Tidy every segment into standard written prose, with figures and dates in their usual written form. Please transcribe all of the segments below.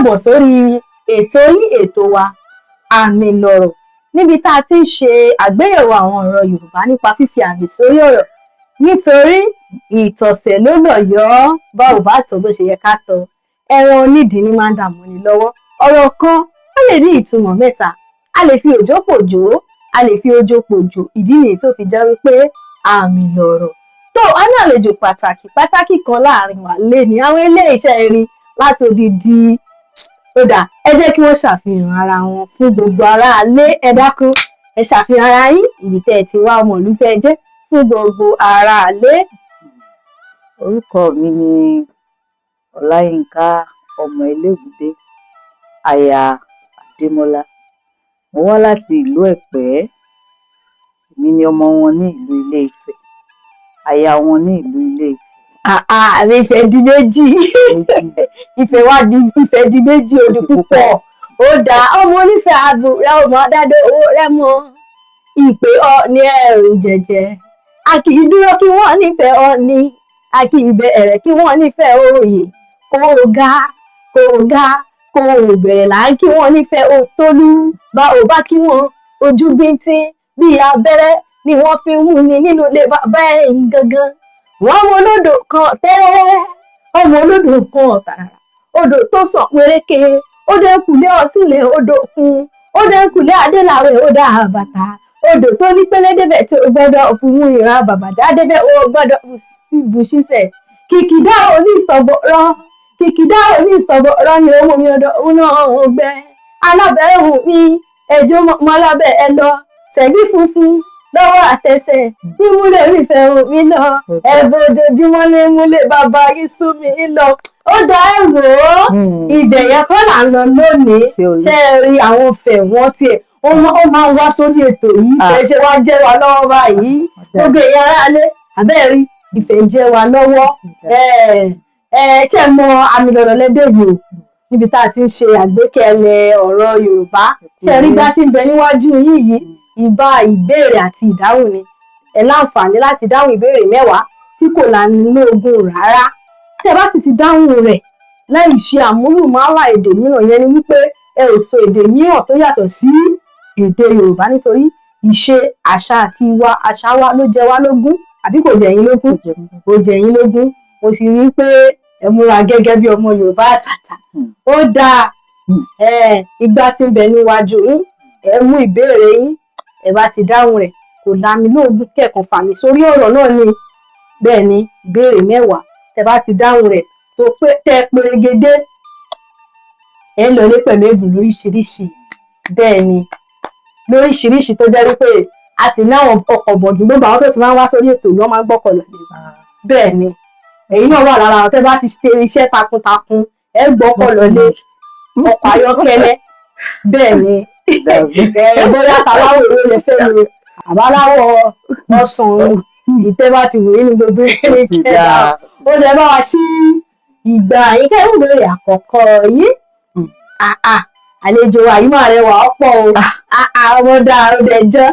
káàbọ̀ sórí ètò yín ètò wa àmì lọ̀rọ̀ níbi tá a ti ń ṣe àgbéyẹ̀wò àwọn ọ̀rọ̀ Yorùbá nípa fífi àmì sórí ọ̀rọ̀ nítorí ìtọ̀sẹ̀ ló lọ̀yọ́ bá ò bá tọ́ bó ṣe yẹ ká tọ́ ẹran onídìí ní máa ń dààmú ni lọ́wọ́ ọ̀rọ̀ kan ó lè ní ìtumọ̀ mẹ́ta a lè fi òjò pòjò a lè fi ojò pòjò ìdí nìyí tó fi jẹ́ wípé àmì lọ̀rọ̀ tó a ní àlejò pàtàkì kan láàrin wa lé ní àwọn ilé-iṣẹ́ erin láti odidi ó dà ẹ jẹ́ kí wọ́n ṣàfihàn ara wọn fún gbogbo aráalé ẹ dákun ẹ ṣàfihàn ara yín ibi tẹ́ ẹ ti wá ọmọ ìlú tẹ́ ẹ jẹ́ fún gbogbo aráalé. Orúkọ mi ni Ọláyínká ọmọ Elégùdé aya Adémọ́lá. Mo wá láti ìlú Ẹ̀pẹ́. Èmi ni ọmọ wọn ní ìlú Ilé-Ifẹ̀, aya wọn ní ìlú Ilé-Ifẹ̀. Àmì Ifẹ̀ di méjì Ifẹ̀ wá di Ifẹ̀ di méjì odi púpọ̀ ó dá ọmọ onífẹ̀ ààbò rẹ ọmọ dádó owó rẹ mọ ìpè ọ ní ẹrù jẹjẹ a kì í dúró kí wọ́n nífẹ̀ẹ́ ọ ní a kì í bẹ̀rẹ̀ kí wọ́n nífẹ̀ẹ́ òye kó o ga kó o ga kó o bẹ̀rẹ̀ là ń kí wọ́n nífẹ̀ẹ́ òtólú bá ò bá kí wọ́n ojú bíntín bíi abẹ́rẹ́ ni wọ́n fi ń hù ní nínú ilé bàbá ẹ̀yìn gangan wọ́n mọ olódò kan tẹ́rẹ́ ọmọ olódò kan tààrà odò tó sàn péréke ó dẹ́kulé ọ̀sìnlẹ̀ odò kun ó dẹ́kulé adélàwẹ̀ ó dá àbàtà odò tó ní pẹ́lẹ́ débẹ̀ tí ó gbọ́dọ̀ fún ìran bàbàjá débẹ̀ ó gbọ́dọ̀ bù ṣiṣẹ́ kìkìdá oníṣọ̀bọ̀rọ̀ ni owó mi ọdọ̀ náà gbẹ alábẹ́ hù mí ẹjọ́ mọ́lábẹ́ ẹ lọ ṣẹ̀lí funfun lọ́wọ́ àtẹsẹ̀ mímúlẹ̀ rífẹ̀ omi lọ ẹ̀bùn ojoojúmọ́ ní múlẹ̀ bàbá yíṣú mi lọ ó dá ẹ wò ó ìdẹ̀yẹ kọ́ là ń lọ lónìí ṣe é rí àwọn fẹ̀ wọ́n tiẹ̀ ó máa ń wá sórí ètò yìí fẹ́ ṣe wá jẹ́ wa lọ́wọ́ báyìí gbogbo èèyàn aráalé àbẹ́ẹ̀rí ìfẹ́ jẹ́ wa lọ́wọ́ ṣe mọ àmì lọ̀rọ̀ lẹ́dẹ̀ yìí níbi tá a ti ń ṣe àgbékalẹ̀ ọ̀rọ̀ Yorùbá ṣe rí bá ti ń bẹ níwájú yín yìí ìbá ìbéèrè àti ìdáhùn ni ẹ láǹfààní láti dáhùn ìbéèrè 10 tí kò lánilógún rárá tẹ́ bá sì ti dáhùn rẹ̀ láì ṣe àmúlùmálà èdè mìíràn yẹn ni wípé ẹ ò sọ èdè mìíràn tó yàtọ̀ sí èdè Yorùbá nítorí ìṣe àṣà àti ìwà àṣà wa ló jẹ wá lógún àbí kò jẹ yín lógún kò jẹ yín lógún mo sì rí pé ẹ múra gẹ́gẹ́ bí ọmọ Yorùbá àtàtà ó dáa ìgbà tí ń bẹ níwájú yín ẹ mú ìbéèrè yín ẹ bá ti dáhùn rẹ̀ kò lámi lóògùn kẹ̀kan fàmì sórí ọ̀rọ̀ náà ni bẹ́ẹ̀ ni ìbéèrè 10 tẹ́ bá ti dáhùn rẹ̀ tó pé tẹ́ pérégedé ẹ ń lọlé pẹ̀lú ẹ̀bùn lóríṣiríṣi bẹ́ẹ̀ ni lóríṣiríṣi tó jẹ́ wípé a sì ní àwọn ọkọ̀ bọ̀gì gbogbo àwọn tó ti máa ń wá sórí ètò yìí wọ́n máa ń gbọ́kọ̀ lọ bẹ́ẹ̀ ni èyí náà wà lára àwọn tẹ́ bá ti ṣe iṣẹ́ takuntakun ẹ gbọ́kọ̀ lọlé ọkọ̀ ayọ́kẹ́lẹ́ bẹ́ẹ̀ ni bóyá tàláwò èrò lè fẹ́ mi àbáláwọ̀ ọsàn ìtẹ́ bá ti wòye ní gbogbo ìkẹ́ta ó lè bá wa sí ìgbà ìkẹ́ ìbéèrè àkọ́kọ́ yìí àlejò wa yìí máa rẹwà ọ̀pọ̀ o ọmọdé àròdẹjọ́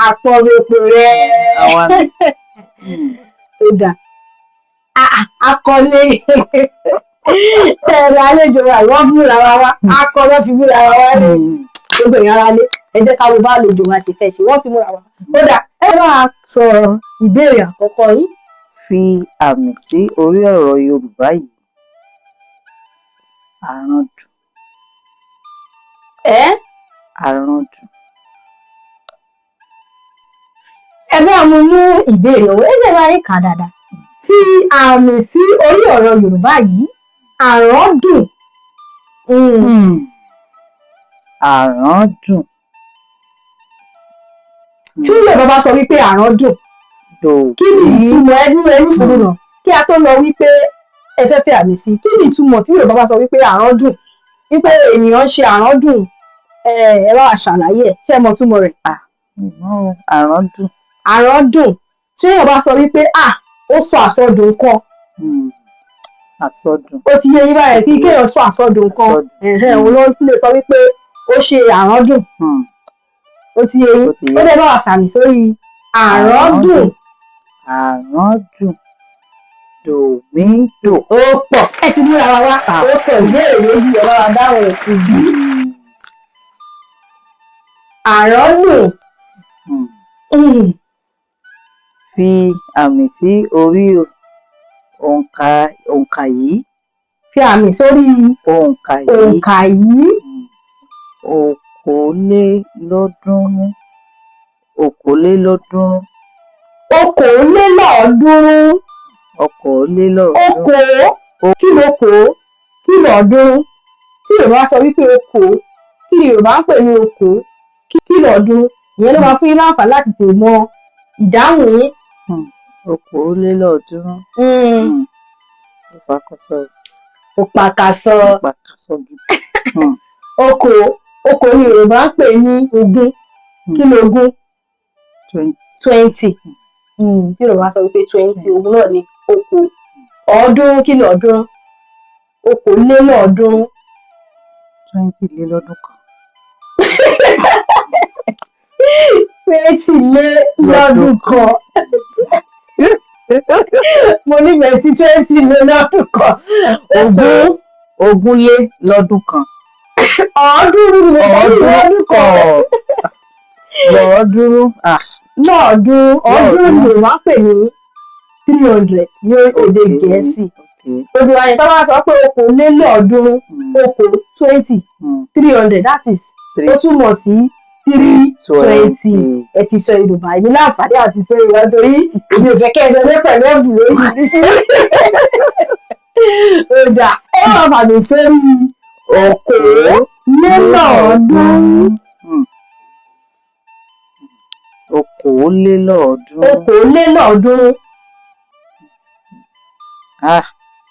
àpọ̀rọ̀pọ̀ rẹ̀ tó dà akọlé tẹ̀lé àlejò wa ìwọ́n búra wa akọlé fi búra wa rẹ̀ gbogbo èèyàn ara lé ẹ jẹ́ ká wo bá àlejò wa ti fẹ́ sí wọ́n ti múra wa ó dà ẹ máa sọ ìbéèrè àkọ́kọ́ yìí. Fi àmì sí orí ọ̀rọ̀ Yorùbá yìí. Àràndùn. Àràndùn. ẹ bá mú ìbéèrè ọ̀hún ẹ jẹ́ báyìí kà dáadáa. Fi àmì sí orí ọ̀rọ̀ Yorùbá yìí àràndùn. Àràndùn. Tí Yorùbá bá sọ wípé àràndùn kí ni ìtumọ̀ ẹni sùúrù náà kí a tó lọ wípé ẹ fẹ́ fẹ́ àmì sí kí ni ìtumọ̀ tí Yorùbá bá sọ wípé àràndùn wípé ènìyàn ṣe àràndùn ẹ bá wa ṣàlàyé ẹ ṣé mọ̀ túmọ̀ rẹ̀. Àràndùn. Àràndùn tí Yorùbá sọ wípé ó sọ àsọdùn nǹkan. Àsọdùn. Ó ti yé yín báyẹn tí kéèyàn sọ àsọdùn nǹkan òun ló lè sọ wípé ó ṣe àràndùn. Ó ti yé yín ó dẹ̀ bá wa fàmì sórí àràndùn. Àràndùn. dò mí dò. ó pọ̀ ẹ ti múra wa wá ó pọ̀ ìbéèrè méjì ẹ bá wa dáhùn ẹ̀ sí bí. àrọ́dùn. Fi àmì sí orí òǹkà yìí. Fi àmì sórí òǹkà yìí. Okòólélọ́ọ̀ọ́dúnrún. Okòólélọ́ọ̀ọ́dúnrún. Okò kí ló kò kí lọ́ọ̀ọ́dúnrún tí Yorùbá sọ wípé okò kí ni Yorùbá ń pè ní okò kí lọ́ọ̀ọ́dúnrún ìyẹn ló máa fún yín láǹfààní láti tè mọ ìdáhùn yín. Okòólélọ́ọ̀ọ́dúnrún. Ó pàkàṣọ gidi. Okò ni Yorùbá ń pè ní ogún kí lógún 20 tí Yorùbá sọ wípé 20 ogún náà ni okò. ọ̀ọ́dúnrún kí lọ́ọ̀ọ́dúnrún okòólélọ́ọ̀ọ́dúnrún. 20 lé lọ́dún kan. 20 lé lọ́dún kan. Mo nífẹ̀ẹ́ sí 20 lé lọ́dún kan. Ogún lé lọ́dún kan. ọ̀ọ́dúnrún lé lọ́dún kan. Lọ́ọ̀ọ́dúnrún. ọ̀ọ́dúnrún ló wá pè ní 300 ní èdè Gẹ̀ẹ́sì. Ó ti wáyé tó bá sọ pé okòólélọ́ọ̀ọ́dúnrún okò 20 300 that is ó túmọ̀ sí 320. Ẹ ti sọ Yorùbá èmi láǹfààní àti sọ Yorùbá torí èmi ò fẹ́ kẹ́ ẹ lọ pẹ̀lú ẹ̀bùn lórí ìrísí. Ó dà ẹ máa fàmì sórí okòólélọ́ọ̀ọ́dúnrún. Okòólélọ́ọ̀ọ́dúnrún.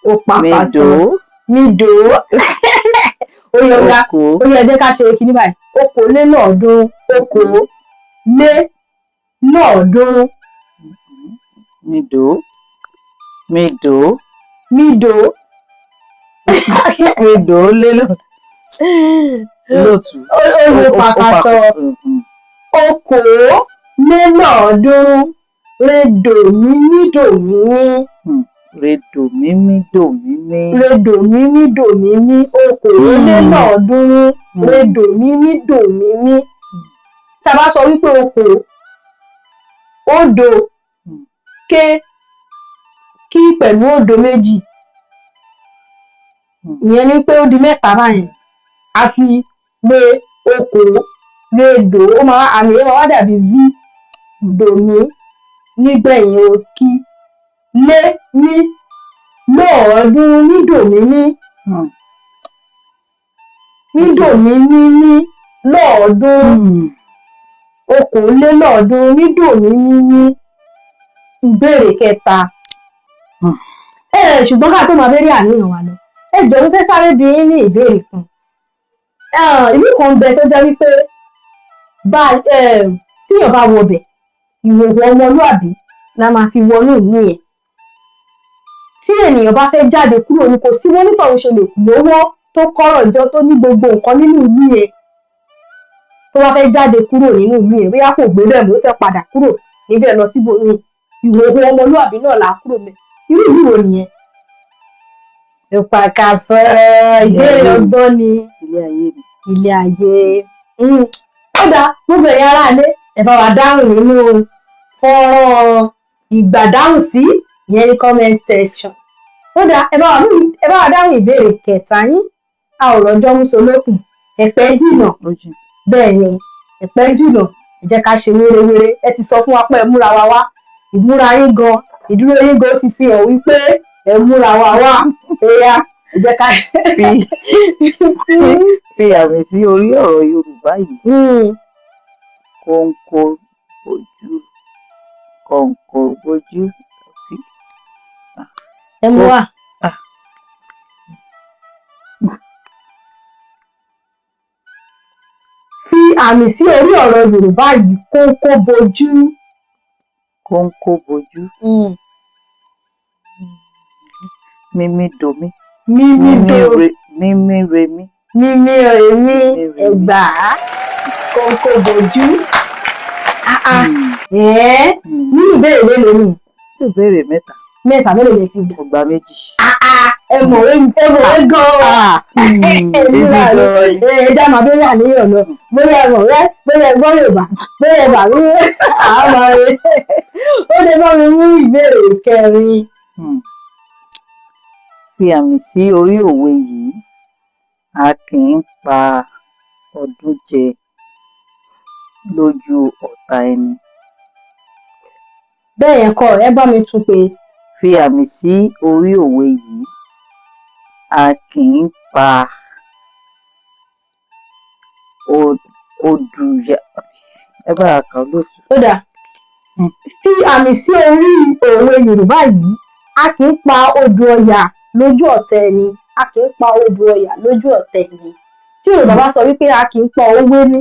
Ó pàpàṣọ. Mídò. Ó yẹ jẹ́ ká ṣe kíní báyìí. Okòólélọ́ọ̀ọ́dúnrún. Okòólélọ́ọ̀ọ́dúnrún. Mídò. Lóòtú. Ó pàpàṣọ. Okòólélọ́ọ̀ọ́dúnrún. Redòmímídòmímí. Okòólélọ́ọ̀ọ́dúnrún. Redòmímídòmímí. Tá a bá sọ wípé okò òdo kí pẹ̀lú òdo méjì ìyẹn ni pé ó di mẹ́ta báyìí a fi lé okò redò ó máa àmì ó máa wá dàbí v dòmí nígbẹ̀yìn òkí lé ní lọ́ọ̀ọ́dúnrún nídòmímí nídòmímí lọ́ọ̀ọ́dúnrún. Okòólélọ́ọ̀ọ́dúnrún nídòmímí. Ìbéèrè kẹta. Ṣùgbọ́n ká tó máa bẹ̀rẹ̀ àníyàn wa lọ ẹ jọ̀ọ́ mo fẹ́ sáré bi yín ní ìbéèrè kan. Ìlú kan bẹ tó jẹ́ wípé tíyàn bá wọbẹ̀ ìwòwò ọmọlúàbí la máa fi wọnú ìlú yẹn. Tí ènìyàn bá fẹ́ jáde kúrò ní kò sí onítọ̀hún ṣe lè lówó tó kọ́rọ̀ jọ tó ní gbogbo nǹkan nínú ìlú yẹn tó bá fẹ́ jáde kúrò nínú ìlú yẹn bóyá kò gbé bẹ́ẹ̀ mo fẹ́ padà kúrò níbẹ̀ lọ síbòmíì ìwòwò ọmọlúàbí náà là á kúrò mẹ́ irú ìlú wo nìyẹn. Ìpàkàṣọ ìbéèrè ọgbọ́n ni ilé ayé. Ó dáa gbogbo ẹ̀yin aráalé ẹ bá wa dáhùn nínú fọ́nrán ìgbàdáhùn sí ìyẹn ní comment section. Ó dáa ẹ bá wa dáhùn ìbéèrè kẹta yín a ò rọjọ́ mú solókùn ẹ̀pẹ́ jìnnà bẹ́ẹ̀ ni ẹ̀pẹ́ jìnnà ẹ jẹ́ ká ṣe wérewére ẹ ti sọ fún wa pé ẹ múra wa wá ìmúra yín gan ìdúró yín gan ti fi hàn wípé ẹ múra wa wá ẹ̀yà ẹ jẹ́ ká fi àmì sí orí ọ̀rọ̀ Yorùbá yìí. Kọ̀ǹkọ̀ bojú. Ẹ mú wa. Fi àmì sí orí ọ̀rọ̀ Yorùbá yìí kóńkó bojú. Kóńkó bojú. Mímí domi. Mímí remi. Mímí remi ẹgbà kóńkó bojú. Ní ìbéèrè mélòó ni? Ìbéèrè mẹ́ta. mẹ́ta mélòó lẹ ti gbà. Mo gba méjì. ẹ mọ̀wé gan-an. ẹja máa bẹ́ẹ̀ wà níyàn lọ bóyá ẹ mọ̀wé bóyá ẹ gbọ́ Yorùbá bóyá ẹ bà mí àmọ́ rẹ. ó lè bá mi mú ìbéèrè kẹrin. Fi àmì sí orí òwe yìí, a kì í pa ọdún jẹ lójú ọ̀tá ẹni. bẹ́ẹ̀ yẹn kọ́ ẹ bá mi tún pé. Fi àmì sí orí òwe yìí, a kì í pa odùyà. Ẹ bá a kà á lóòtú. ó dà fi àmì sí orí òwe Yorùbá yìí, a kì í pa odù Ọya lójú ọ̀tá ẹni. A kì í pa odù Ọya lójú ọ̀tá ẹni. tí Yorùbá bá sọ wípé a kì í pa owó ní.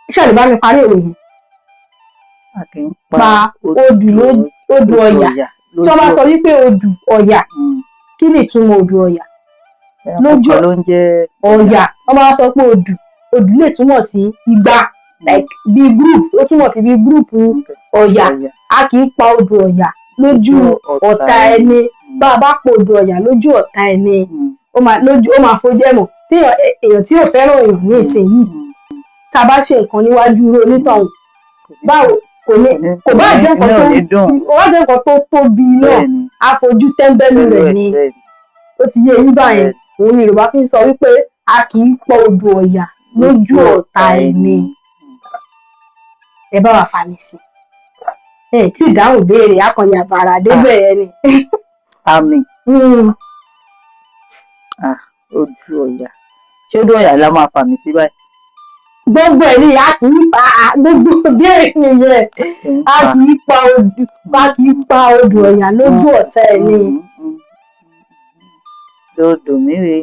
iṣẹ́ àlè bá mi parí òwe yẹn. A kì í pa odù Ọya. tí wọ́n bá sọ wípé odù Ọya, kí ni ìtumọ̀ odù Ọya? lójú ló ń jẹ́ Ọya. wọ́n bá sọ pé odù lè túmọ̀ sí igba, like bí group, ó túmọ̀ sí bí group Ọya. A kì í pa odù Ọya lójú ọ̀tá ẹni. bá a bá pa odù Ọya lójú ọ̀tá ẹni, ó máa fojú ẹ̀mọ̀ tí èèyàn tí ò fẹ́ràn èèyàn ní ìsinyìí, tá a bá ṣe nǹkan níwájú onítọ̀hún, báwo kò bá jẹ́ nǹkan tó tóbi náà, a fojú tẹ́ńbẹ́lú rẹ̀ ni. ó ti yé yín báyẹn. òun ni Yorùbá fi ń sọ wípé a kì í pa odù Ọya lójú ọ̀tá ẹni. ẹ bá wa fàmì sí. ẹ tí ìdáhùn béèrè akànnì àbàrà débẹ̀ yẹn ni. àmì. Odù Ọya. Ṣé odù Ọya la máa fàmì sí báyìí? gbogbo ẹ̀ ni a kì í pa gbogbo béèrè nìyẹn. a kì í pa odù Ọya lójú ọ̀tá ẹni. Dòdò mire.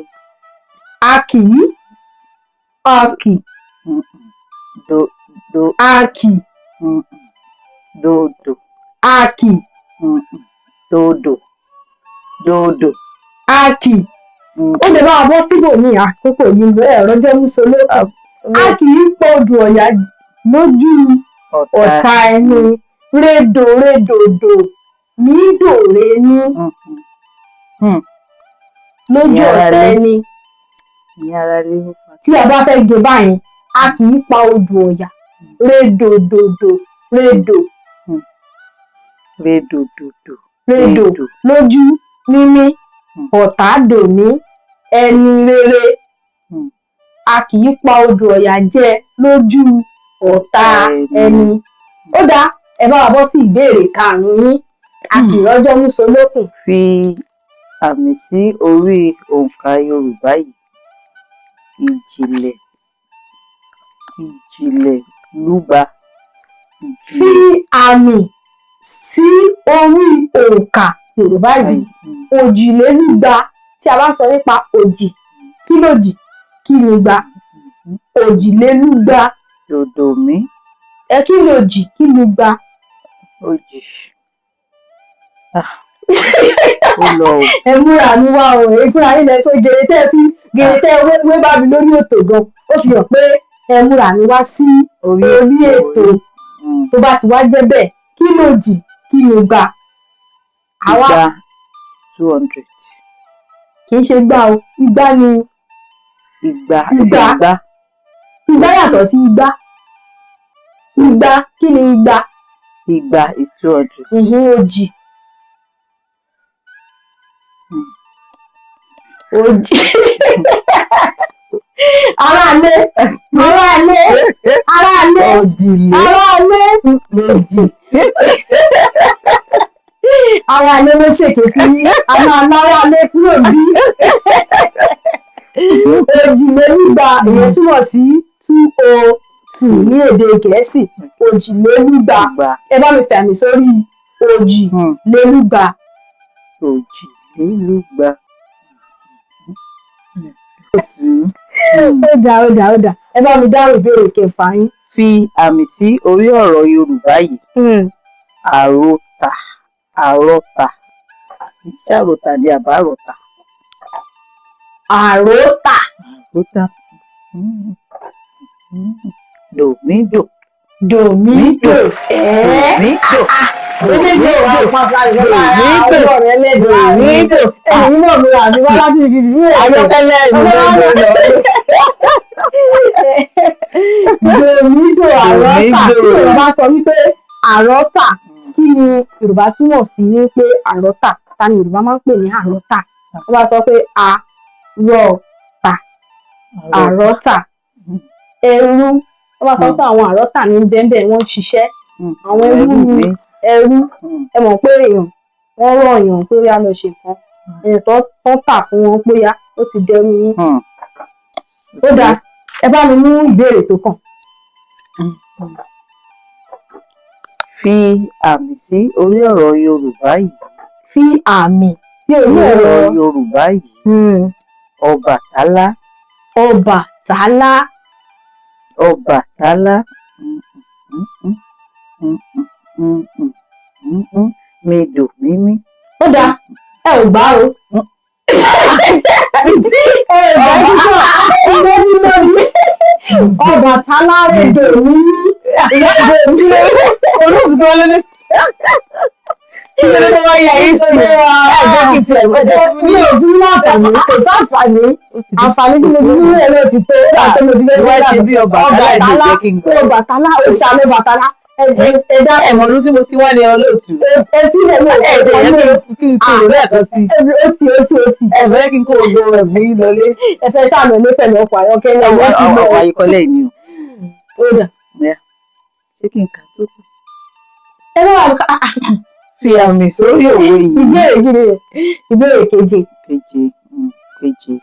a kì í. Dòdò. a kì. Dòdò. a kì. ó lè máa bọ́ síbò ní àkókò yìí lọ ẹ̀rọ jẹ́ músolókè. a kì í pa odù Ọya lójú ọ̀tá ẹni. rédòrédòdò mídòrè ní lójú ọ̀tá ẹni. tí a bá fẹ́ gé báyìí, a kì í pa odù Ọya. rédòdòdò rédò lójú mímí ọ̀tá dòmí ẹni rere. a kì í pa odù Ọya jẹ lójú ọ̀tá ẹni. ó dáa, ẹ bá wa bọ́ sí ìbéèrè karùn-ún yín. a kì í rọ́jọ́ músolókùn. Fi àmì sí orí òǹkà Yorùbá yìí, ìjìnlẹ̀ lúgba. Fi àmì sí orí òǹkà Yorùbá yìí, òjìlélúgba. tí a bá sọ nípa òjì, kí lòjì, kí lúgba? òjìlélúgba. Dòdò mí. kí lòjì, kí lúgba? Òjì. ó lọ o. ẹ múra mi wá o, èyí fúnra yín lẹ sọ gèrè tẹ́ wé bá mi lórí ètò gan. ó fi hàn pé ẹ múra mi wá sí orí ètò. tó bá ti wá jẹ́ bẹ́ẹ̀, kí lòjì, kí lúgba? Igba 200. kì í ṣe gbá o, igba ni. Igba yàtọ̀ sí igbá. Igba, kí ni igba? Igba is 200. Òjì. Òjì. Aráalé. Aráalé ló ṣèké fún yín. Àwọn aláwálé kúrò bí. Òjìlélúgba ìyẹn túmọ̀ sí 202 ní èdè Gẹ̀ẹ́sì. Òjìlélúgba. ẹ bá mi fàmì sórí òjìlélúgba. Òjìlélúgba. ó dà. ẹ bá mi dáhùn ìbéèrè kẹfà yín. Fi àmì sí orí ọ̀rọ̀ Yorùbá yìí, àròtà. Ṣàròtà ni àbáròtà? Àròtà. Dòmídò. Dòmídò. méjèèjì ò wá pàpà ìjọba ọwọ́ rẹ̀ lẹ́dọ̀ Dòmídò. ẹ̀yìn náà mi àbí wá láti fi ìlú ẹ̀ Ayọ́kẹ́lẹ́ ìlú lọ. Dòmídò àrọ́tà tí Yorùbá sọ wípé àrọ́tà kí ni Yorùbá túmọ̀ sí ní pé àrọ́tà ta ni Yorùbá máa ń pè ní àrọ́tà wọ́n bá sọ pé àrọ́tà ẹrú wọ́n bá sọ pé àwọn àrọ́tà ní bẹ́ẹ̀ wọ́n ń ṣiṣẹ́ àwọn ẹrú ẹ mọ̀ pé èèyàn wọ́n rọ̀ èèyàn pé yá lọ ṣe nǹkan èèyàn tó tà fún wọn pé yá ó ti dẹrù yín ó dáa ẹ bá mi mú ìbéèrè tó kàn. Fi àmì sí orí ọ̀rọ̀ Yorùbá yìí. Fi àmì sí orí ọ̀rọ̀ Yorùbá yìí. Ọbàtálá. Ọbàtálá. Ọbàtálá. Midò mímí. Ó dáa ẹ ò gbá o. Tí ẹ bá jíjọ ọgbẹ́ ní lórí Ọbàtálá rẹ̀ dò mímí. Ìyá dò mímí. Olóògùn tó lé ní. Ìṣẹ̀lẹ̀ tó wáyé ayé tó lé wa. Ẹ̀jẹ̀ kìí tiẹ̀ mọ́jọ́. Mi ò fún ní àǹfààní, kò sáǹfààní. Àǹfààní tí mo fi ní ẹ̀rọ ti pé àti mo ti fẹ́ wá ṣe bí Ọbàtálá ìdíje kí n gbọ́. Ọbàtálá òṣàlẹ̀ Ọbàtálá. Ẹ̀dá ẹ̀mọ̀dún tí mo ti wá ní olóòtú. Etí rẹ̀ ní ẹ̀jẹ̀ yẹn kí n kúrò lẹ́ẹ̀kan sí. Ó ti. Ẹ̀fẹ́ kí n kó ogun rẹ̀ mí lọlé. Ẹ fẹ́ ṣàmì ní pẹ̀lú ọkọ̀ ayọ́kẹ́lẹ́ ẹ̀yọ́ ti lọ. Ọkọ̀ ayíkọ́lẹ̀ ni o. Ó dà. Ṣé kí n kà tó kù? Ẹ bá wà ká. Fi àmì sórí òwe yìí. Ìbéèrè gidi rẹ̀. Ìbéèrè keje. Keje.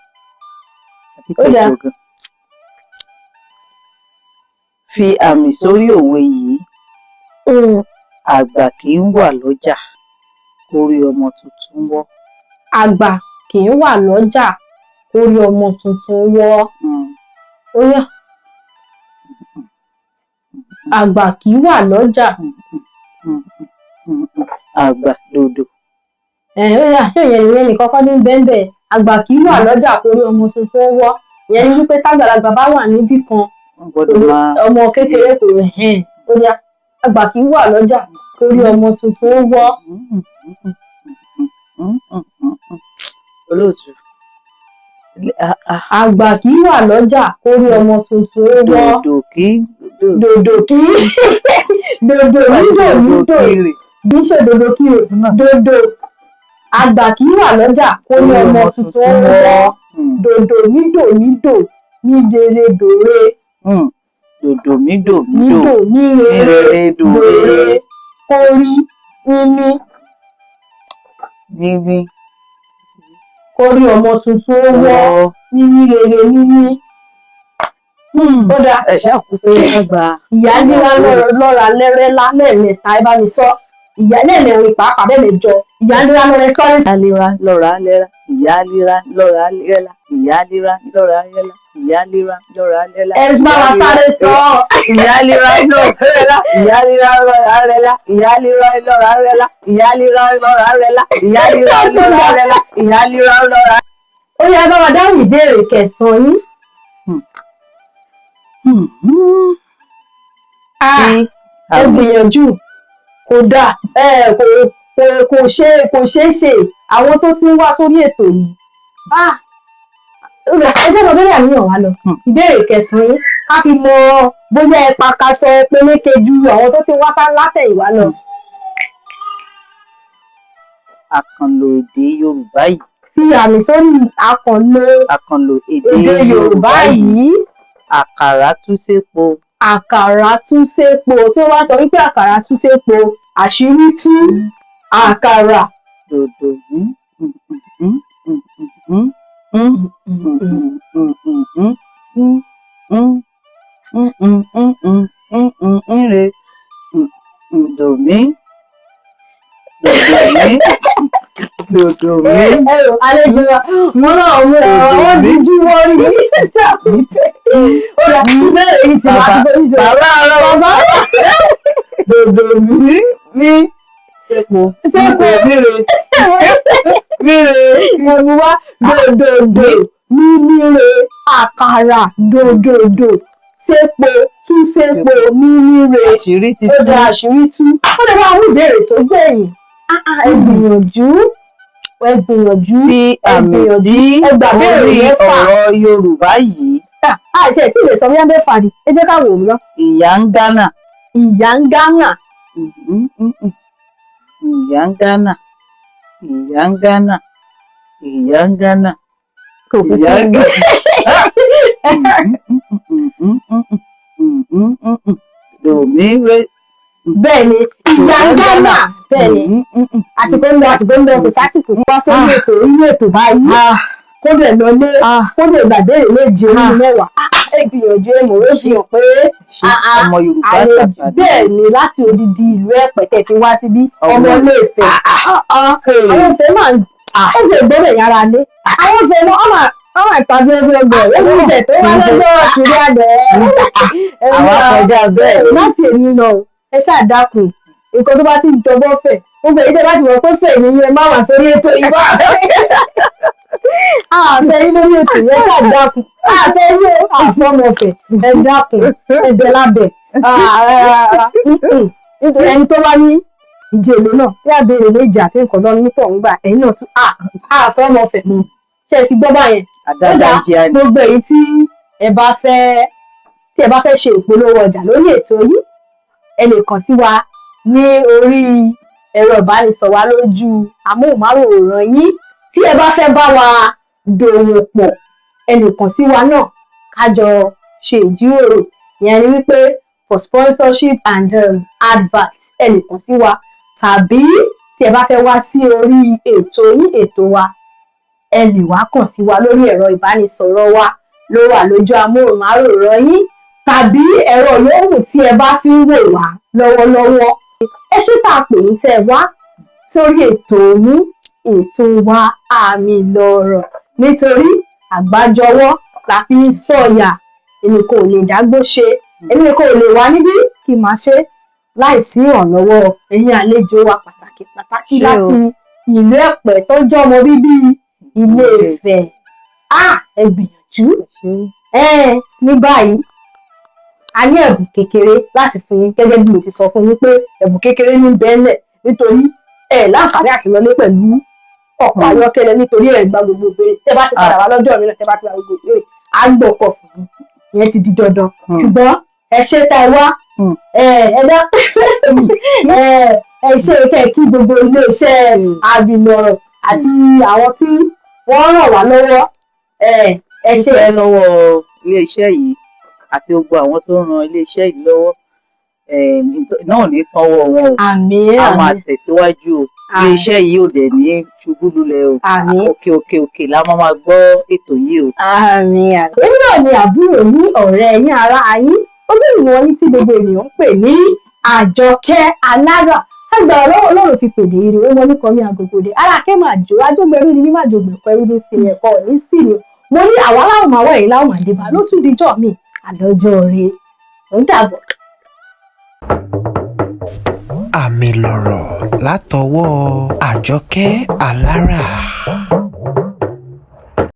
Ó dà. Fi àmì sórí òwe yìí. Àgbà kì í wà lọ́jà kórí ọmọ tuntun wọ́. Àgbà kì í wà lọ́jà kórí ọmọ tuntun wọ́. Ó yá. Àgbà kì í wà lọ́jà. Àgbà dòdò. Ó yá ṣé ìyẹn ní kọ́kọ́ ní bẹ́ẹ̀ àgbà kì í wà lọ́jà kórí ọmọ tuntun wọ́. Ìyẹn ní wípé tágbàlagbà bá wà níbì kan ọmọ kékeré kò ó yá. Àgbà kì í wà lọ́jà kórí ọmọ tuntun wọ́. Olóòtú. Àgbà kì í wà lọ́jà kórí ọmọ tuntun wọ́. Dòdò kí. Dòdò kí. Dòdò nídò bí ṣe dòdò kí o. Dòdò. Àgbà kì í wà lọ́jà kórí ọmọ tuntun wọ́. Dòdò nídò mídèrè dòre. Dòdò mídò mírere dòre. Kórí mímí. Kórí ọmọ tuntun wọ́. Mímí rere mímí. Ó dáa. Ẹ ṣàkóso pé wọ́n gba. Ìyá nílá lọ́ra lẹ́rẹ́lá lẹ́ẹ̀mẹ́ta ẹ bá mi sọ. Ìyá lẹ́ẹ̀mẹ́rin pàápàá bẹ́ẹ̀ mẹ́jọ. Ìyá nílá lọ́rẹ́ sọ́rí. Ìyá líra lọ́ra lẹ́ra. Ìyá líra lọ́ra lẹ́la. Ìyá líra lọ́ra lẹ́la. Ìyá líra lọ́ra lẹ́la. Ẹ bá wa sáré sọ. Ìyá líra lọ́ra lẹ́la. Ìyá líra lọ́ra lẹ́la. Ìyá líra lọ́ra lẹ́la. Ìyá líra lọ́ra lẹ́la. Ìyá líra lọ́ra lẹ́la. Ìyá líra lọ́ra. Ó yá bá wa dáhùn ìbéèrè kẹsàn-án yín. Ẹ gbìyànjú kódà kò ṣeé ṣe àwọn tó ti ń wá sórí ètò yìí. Ẹjẹ́ lọ bẹ́rẹ̀ àníyàn wa lọ. Ìbéèrè kẹsàn-án yín ká fi mọ bóyá ẹ pakasọ peléke ju àwọn tó ti wá látẹ̀yìnwá lọ. Àkànlò èdè Yorùbá yìí. Fi àmì sórí àkànlò èdè Yorùbá yìí. Àkàrà tú sépo. Àkàrà tú sépo. Tó wá sọ wípé àkàrà tú sépo, àṣírí tú àkàrà. Dòdò re dòmí. Dòdò mi. Ẹ̀rọ àlejò wọn náà mú ọ̀rọ̀ díjú wọ́n rí. Ó rà bẹ́ẹ̀ èyí ti máa ń gbé. Bàbá ọ̀rọ̀ bàbá. Dòdò mi ní Sépo mire mo mú wá dòdòdò mímire àkàrà dòdòdò sépo tú sépo mímí re àṣírí ti ó tú. da àṣírí tú. Ó lè máa mú ìbéèrè tó gbẹ̀yìn. Ẹ gbìyànjú fi àmì sí ẹgbà béèrè orí mẹ́fà. ọ̀rọ̀ Yorùbá yìí. Àìsí ẹ̀ tí ì lè sọ bóyá mẹ́fà ni ẹ jẹ́ ká wò ó lọ. Ìyá ń gánà. Ìyá ń gánà. Ìyá ń gánà. Ìyá ń gánà. Ìyá ń gánà. Kò fi sí. Ìyá ń gánà. Dòmíre. Bẹ́ẹ̀ ni ìyá ń gánà. Bẹ́ẹ̀ ni àsìkò ń lọ kò sásìkò wá sórí ètò báyìí. Kó lè lọlé kó lè gbàdéèrè méje nínú mẹ́wàá. Ẹ gbìyànjú èmọ̀ ó fi hàn pé ọmọ Yorùbá tàbí. bẹ́ẹ̀ ni láti odidi ìlú Ẹ̀pẹ́ ti wá síbí ọmọ Ilé-Ifẹ̀. Àwọn ìfẹ́ máa ń ṣe ìgbọ́dọ̀ yára lé. Àwọn ìfẹ́ náà ọmọ ìtàgé ẹgbẹ́ ó ti ṣẹ̀ tó wá lọ́jọ́ ìṣúrí àgbẹ̀. Àwọn akọjá bẹ́ẹ̀. Láti èmi lọ ẹ ṣáà dákun nǹkan tó bá ti jọbọ́ fẹ̀ ó fẹ́ ìdẹ́ láti wọ́n pé fẹ̀ ní ẹ má wà sórí ètò ìbá. Àfẹ́ yín lórí ètò yẹn ṣáà dákun àfẹ́ yín àfọmọ̀fẹ̀ ẹ dákun ẹ̀bẹ̀ lábẹ̀. Nítorí ẹni tó bá ní ìdí èlò náà bí àbẹ̀rẹ̀ méjì àti nǹkan lọ́nà nípò ń gbà ẹ̀yin náà tún àfọmọ̀fẹ̀ mú ṣe ti gbọ́ báyẹn. Gbogbo èyí tí ẹ bá fẹ́ ṣe ìpolówó ọjà lórí ètò yìí ẹ lè kàn sí wa ní orí ẹ̀rọ ìbánisọ̀rọ̀ wa lójú amóhùnmáwòrán yín. Tí ẹ bá fẹ́ bá wa dòwò pọ̀ ẹ lè kàn sí wa náà kájọ ṣe ìjíròrò. Ìyẹn ni wípé for sponsorship and advert ẹ lè kàn sí wa tàbí tí ẹ bá fẹ́ wá sí orí ètò wa ẹ lè wá kàn sí wa lórí ẹ̀rọ ìbánisọ̀rọ̀ wa ló wà lójú amóhùnmáwòrán yín tàbí ẹ̀rọ yòówù tí ẹ bá fi ń wò wá lọ́wọ́lọ́wọ́. Ẹ ṣé tá a pè yín tẹ́ ẹ wá sórí ètò yín ètò wa àmì lọ̀rọ̀ nítorí àgbájọwọ́ la fi ń sọ̀yà. Èmi kò lè dágbó ṣe èmi kò lè wá níbí kí n máa ṣe láìsí ìrànlọ́wọ́ ẹ̀yin àlejò wa pàtàkì láti ìlú Ẹ̀pẹ́ tó jẹ́ ọmọ bíbí Ilé-Ifẹ̀. Ẹ gbìyànjú. Ní báyìí a ní ẹ̀bùn kékeré láti fún yín gẹ́gẹ́ bí mo ti sọ fún yín pé ẹ̀bùn kékeré ní bẹ́ẹ̀lẹ̀ nítorí láǹfààní àti lọlé pẹ̀lú ọkọ̀ ayọ́kẹ́lẹ́ nítorí gba gbogbo ìbéèrè tẹ́ bá ti padà wá lọ́jọ́ mìíràn tẹ́ bá ti gba gbogbo ìbéèrè á gbọ́kọ̀ fún yín ìyẹn ti di dandan. Ṣùgbọ́n ẹ ṣe tá ẹ wá ẹ ṣe kẹ́ kí gbogbo ilé-iṣẹ́ àbìlọ̀rọ̀ àti àwọn tí wọ́n ràn wá lọ́wọ́ ẹ ṣe lọ́wọ́ ilé-iṣẹ́ yìí àti gbogbo àwọn tó ń ran ilé-iṣẹ́ yìí lọ́wọ́ náà ní tánwọ́ wọn o. Àmín. A máa tẹ̀síwájú o. Ilé-iṣẹ́ yìí ò dẹ̀ ní ṣubú lulẹ̀ o. Àmín. Òkè la máa gbọ́ ètò yìí o. Àmín. Èmi náà ni àbúrò yín ọ̀rẹ́ yín ará yín ojú ìwọ̀n yín tí gbogbo ènìyàn ń pè ní Àjọkẹ́ Alára. Àgbà Ọlọ́run fi pèdè ire ó wọlé kan ní agogode alákẹ́ máa jò ajógbẹ̀rú ni mímá jògbẹ̀pọ̀ ẹrú ní sí ẹ̀kọ́ ní sí ni. Mo ní àwa láwọn máa wọ̀ yìí láwọn máa dé bá ló tún dijọ́ mi àlọ́jọ́ rẹ̀ ó dàbọ̀. Àmì lọ̀rọ̀ látọwọ́ Àjọkẹ́ Alára.